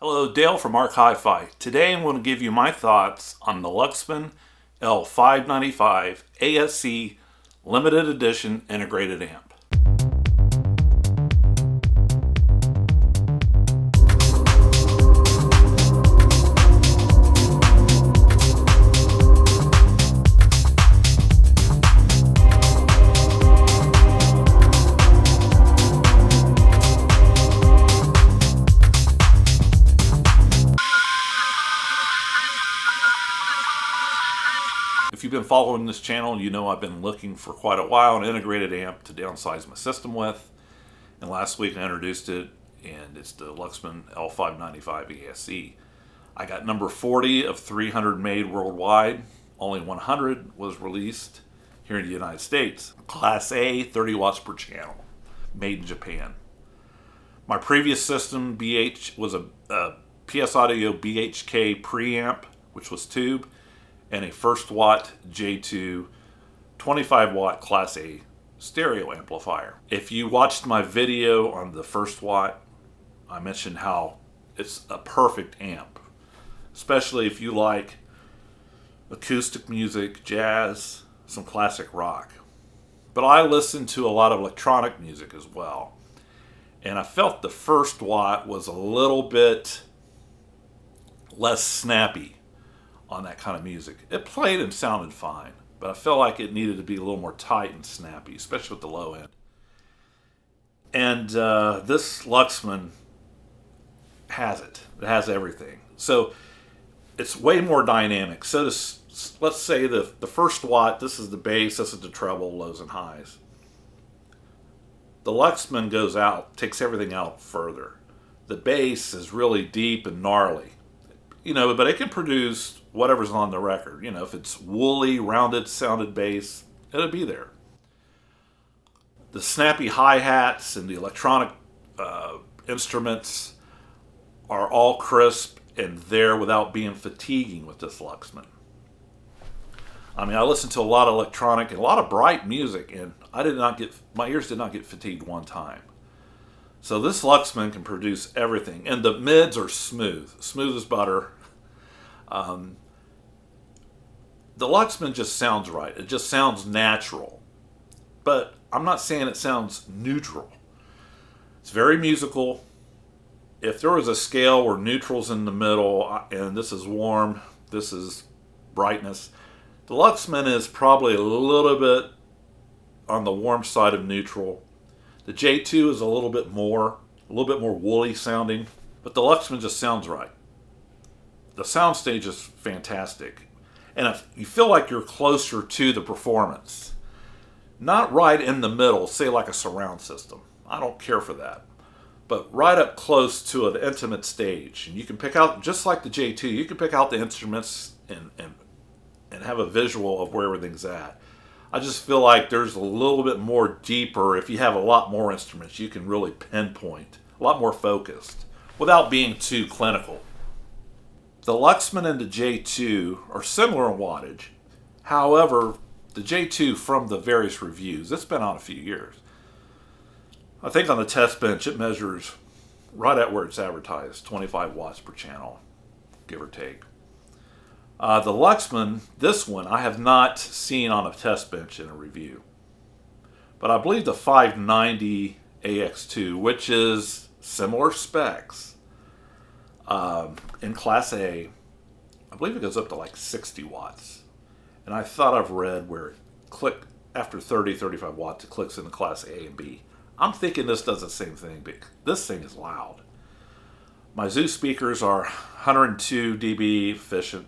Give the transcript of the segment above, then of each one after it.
Hello, Dale from HiFi. Today I'm going to give you my thoughts on the Luxman L-595ASE Limited Edition Integrated Amp. If you've been following this channel, you know I've been looking for quite a while an integrated amp to downsize my system with. And last week I introduced it, and it's the Luxman L-595ASE. I got number 40 of 300 made worldwide. Only 100 was released here in the United States. Class A, 30 watts per channel, made in Japan. My previous system, was a PS Audio BHK preamp, which was tube, and a first watt J2 25 watt Class A stereo amplifier. If you watched my video on the first watt, I mentioned how it's a perfect amp, especially if you like acoustic music, jazz, some classic rock. But I listen to a lot of electronic music as well, and I felt the first watt was a little bit less snappy on that kind of music. It played and sounded fine, but I felt like it needed to be a little more tight and snappy, especially with the low end. And this Luxman has it. It has everything. So it's way more dynamic. So let's say the first watt, this is the bass, this is the treble, lows and highs. The Luxman goes out, takes everything out further. The bass is really deep and gnarly. But it can produce whatever's on the record. If it's woolly, rounded, sounded bass, it'll be there. The snappy hi-hats and the electronic instruments are all crisp and there without being fatiguing with this Luxman. I listen to a lot of electronic and a lot of bright music, and my ears did not get fatigued one time. So this Luxman can produce everything, and the mids are smooth as butter. The Luxman just sounds right. It just sounds natural. But I'm not saying it sounds neutral. It's very musical. If there was a scale where neutral's in the middle, and this is warm, this is brightness, the Luxman is probably a little bit on the warm side of neutral. The J2 is a little bit more woolly sounding, but the Luxman just sounds right. The soundstage is fantastic. And if you feel like you're closer to the performance, not right in the middle, say like a surround system. I don't care for that. But right up close to an intimate stage. And you can pick out, just like the J2, you can pick out the instruments and have a visual of where everything's at. I just feel like there's a little bit more deeper. If you have a lot more instruments, you can really pinpoint, a lot more focused, without being too clinical. The Luxman and the J2 are similar in wattage. However, the J2, from the various reviews, it's been out a few years. I think on the test bench it measures right at where it's advertised, 25 watts per channel, give or take. The Luxman, this one, I have not seen on a test bench in a review. But I believe the 590AX2, which is similar specs, in Class A, I believe it goes up to like 60 watts. And I thought I've read where after 30, 35 watts, it clicks into Class A and B. I'm thinking this does the same thing, but this thing is loud. My Zoo speakers are 102 dB efficient,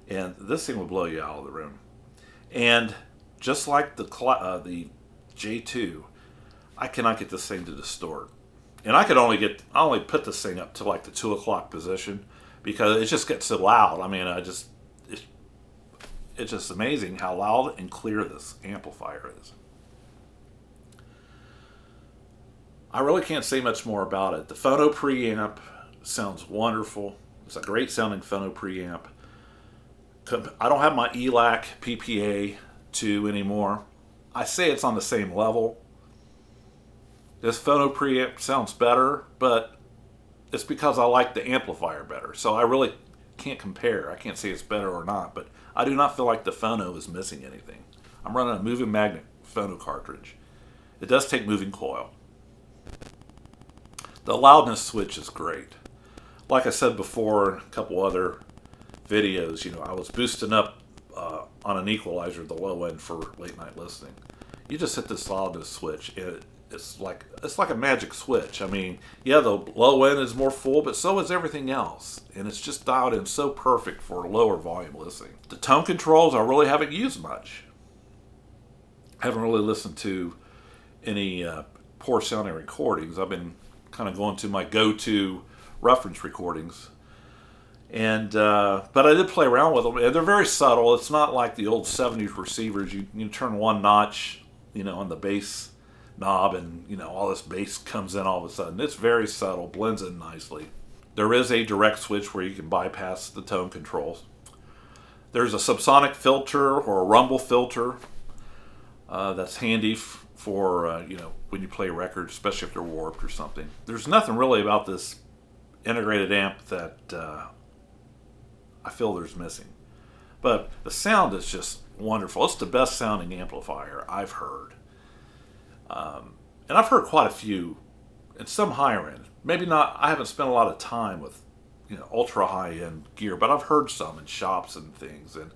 and this thing will blow you out of the room. And just like the J2, I cannot get this thing to distort. And I only put this thing up to like the 2 o'clock position because it just gets so loud. It's just amazing how loud and clear this amplifier is. I really can't say much more about it. The Phono preamp sounds wonderful. It's a great sounding Phono preamp. I don't have my ELAC PPA 2 anymore. I say it's on the same level. This Phono preamp sounds better, but it's because I like the amplifier better. So I really can't compare. I can't say it's better or not, but I do not feel like the Phono is missing anything. I'm running a moving magnet Phono cartridge. It does take moving coil. The loudness switch is great. Like I said before in a couple other videos, I was boosting up on an equalizer the low end for late night listening. You just hit this loudness switch, and it's like a magic switch. I mean, yeah, the low end is more full, but so is everything else, and it's just dialed in so perfect for lower volume listening. The tone controls I really haven't used much. I haven't really listened to any poor sounding recordings. I've been kind of going to my go-to reference recordings, and but I did play around with them, and they're very subtle. It's not like the old 70s receivers. You turn one notch, on the bass knob, and all this bass comes in all of a sudden. It's very subtle, blends in nicely. There is a direct switch where you can bypass the tone controls. There's a subsonic filter or a rumble filter that's handy for when you play records, especially if they're warped or something. There's nothing really about this integrated amp that I feel there's missing, but the sound is just wonderful. It's the best sounding amplifier I've heard, and I've heard quite a few, and some higher end. Maybe not. I haven't spent a lot of time with ultra high end gear, but I've heard some in shops and things, and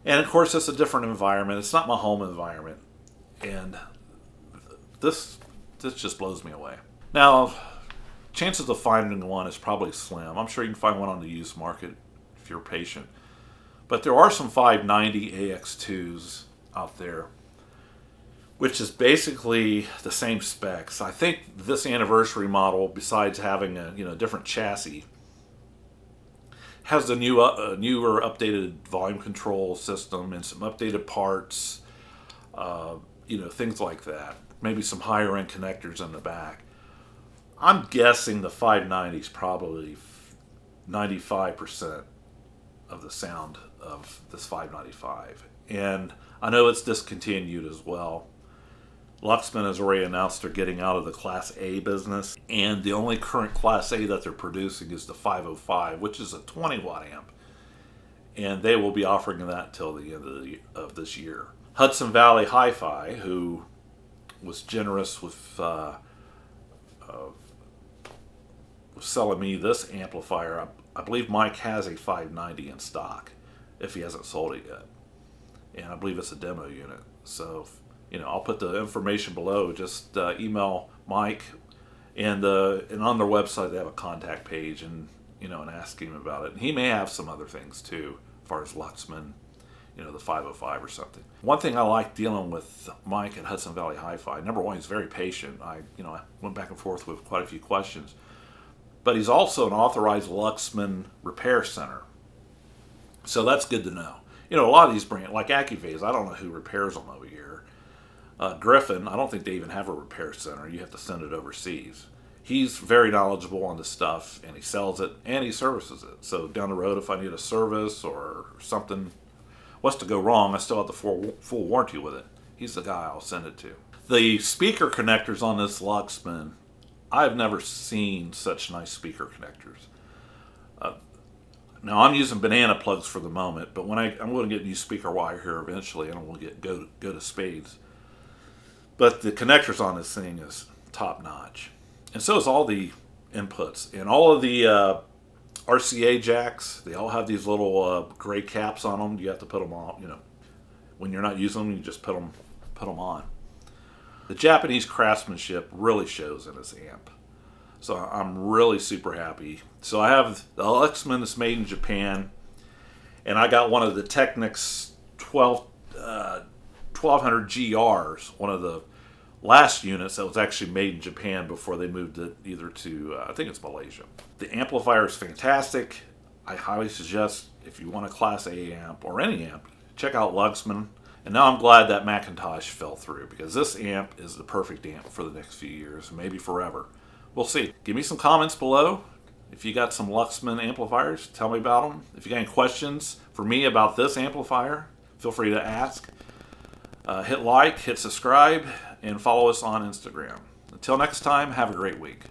of course it's a different environment. It's not my home environment, and this just blows me away. Now, chances of finding one is probably slim. I'm sure you can find one on the used market if you're patient. But there are some 590 AX2s out there, which is basically the same specs. I think this anniversary model, besides having a different chassis, has the newer updated volume control system and some updated parts, things like that. Maybe some higher end connectors in the back. I'm guessing the 590 is probably 95% of the sound of this 595. And I know it's discontinued as well. Luxman has already announced they're getting out of the Class A business, and the only current Class A that they're producing is the 505, which is a 20 watt amp, and they will be offering that until the end of this year. Hudson Valley HiFi, who was generous with selling me this amplifier. I believe Mike has a 590 in stock, if he hasn't sold it yet, and I believe it's a demo unit. So I'll put the information below. Just email Mike, and on their website they have a contact page, and and ask him about it. And he may have some other things too, as far as Luxman, the 505 or something. One thing I like dealing with Mike at Hudson Valley HiFi, number one, he's very patient. I went back and forth with quite a few questions, but he's also an authorized Luxman repair center, so that's good to know. A lot of these brands, like AccuPhase, I don't know who repairs them over here. Griffin, I don't think they even have a repair center. You have to send it overseas. He's very knowledgeable on this stuff, and he sells it and he services it. So down the road, if I need a service or something what's to go wrong, I still have the full warranty with it. He's the guy I'll send it to. The speaker connectors on this Luxman, I've never seen such nice speaker connectors. Now I'm using banana plugs for the moment, but when I'm going to get new speaker wire here eventually, and I'm going to go to spades. But the connectors on this thing is top notch, and so is all the inputs and all of the RCA jacks. They all have these little gray caps on them. You have to put them on. When you're not using them, you just put them on. The Japanese craftsmanship really shows in this amp, so I'm really super happy. So I have the Luxman that's made in Japan, and I got one of the Technics 1200 GRs, one of the last units that was actually made in Japan before they moved it either to, I think it's Malaysia. The amplifier is fantastic. I highly suggest, if you want a Class A amp or any amp, check out Luxman. And now I'm glad that Macintosh fell through, because this amp is the perfect amp for the next few years, maybe forever. We'll see. Give me some comments below. If you got some Luxman amplifiers, tell me about them. If you got any questions for me about this amplifier, feel free to ask. Hit like, hit subscribe, and follow us on Instagram. Until next time, have a great week.